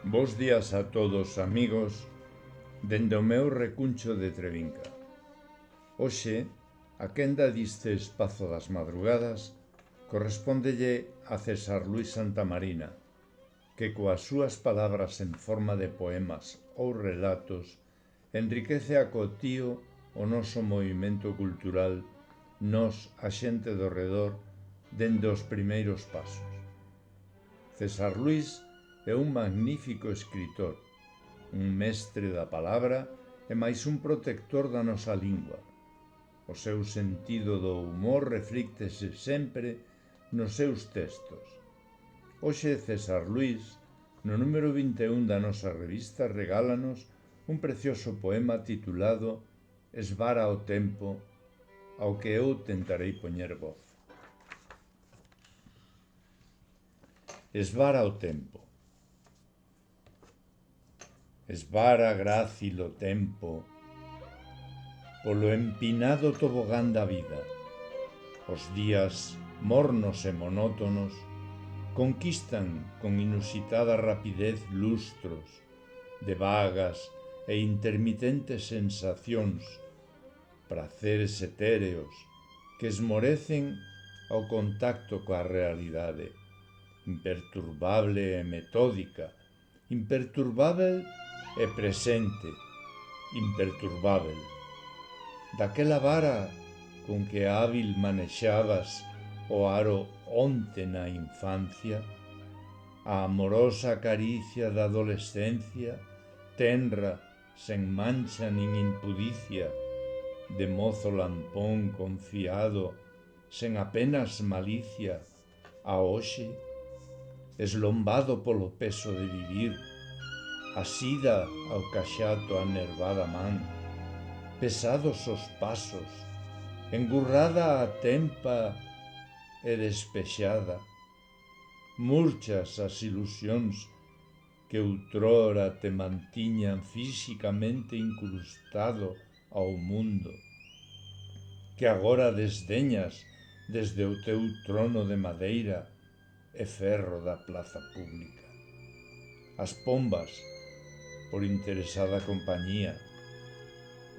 Bos días a todos, amigos, dende o meu recuncho de Trevinca. Hoxe, a quenda diste espazo das madrugadas correspóndelle a César Luis Santamarina, que coas súas palabras en forma de poemas ou relatos enriquece a cotío o noso movimento cultural, nos, a xente do redor, dende os primeiros pasos. César Luis é un magnífico escritor, un mestre da palabra e máis un protector da nosa lingua. O seu sentido do humor reflíctese sempre nos seus textos. Hoxe César Luis, no número 21 da nosa revista, regálanos un precioso poema titulado Esvara o tempo, ao que eu tentarei poñer voz. Esvara o tempo. Esvara grácil o tempo polo empinado tobogán da vida. Os días mornos e monótonos conquistan con inusitada rapidez lustros de vagas e intermitentes sensacións, praceres etéreos que esmorecen ao contacto coa realidade, imperturbable e metódica, imperturbável e presente, imperturbável. Daquela vara con que hábil manexabas o aro onte na infancia, a amorosa caricia da adolescencia, tenra, sen mancha nin impudicia, de mozo lampón confiado, sen apenas malicia, a hoxe, eslombado polo peso de vivir, asida ao caxato a nervada man, pesados os pasos, engurrada a tempa e despexada, murchas as ilusións que outrora te mantiñan físicamente incrustado ao mundo, que agora desdeñas desde o teu trono de madeira e ferro da plaza pública. As pombas, por interesada compañía,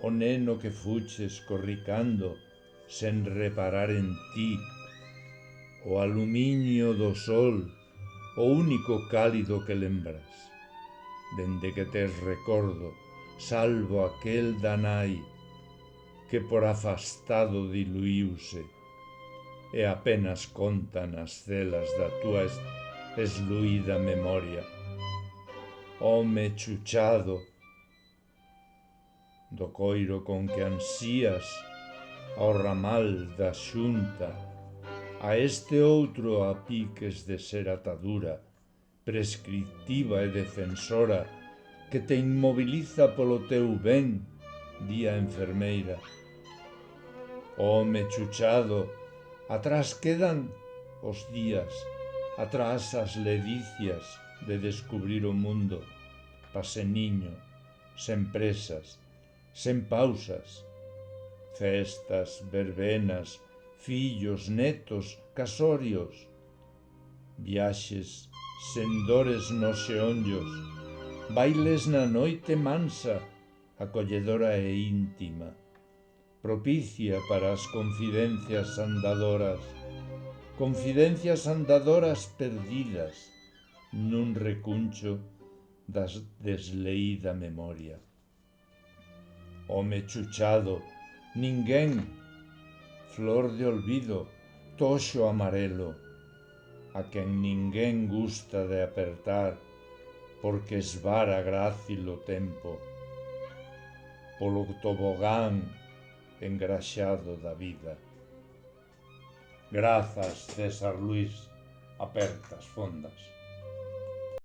o neno que fuches corricando sen reparar en ti, o aluminio do sol, o único cálido que lembras, dende que tes recordo, salvo aquel da nai, que por afastado diluíuse, e apenas contan as celas da tua esluída memoria. Home chuchado, do coiro con que ansías ao ramal da xunta, a este outro a piques de ser atadura, prescriptiva e defensora, que te inmoviliza polo teu ben, di a enfermeira. Home chuchado, atrás quedan os días, atrás as ledicias de descubrir o mundo, paseniño, sen presas, sen pausas, festas, verbenas, fillos, netos, casorios, viaxes sen dores nos xeonllos, bailes na noite mansa, acolledora e íntima, propicia para as confidencias andadoras perdidas nun recuncho das desleída memoria. Home chuchado, ninguén, flor de olvido, toxo amarelo, a quen ninguén gusta de apertar, porque esvara grácil o tempo, polo tobogán engraxado da vida. Grazas, César Luis, apertas fondas.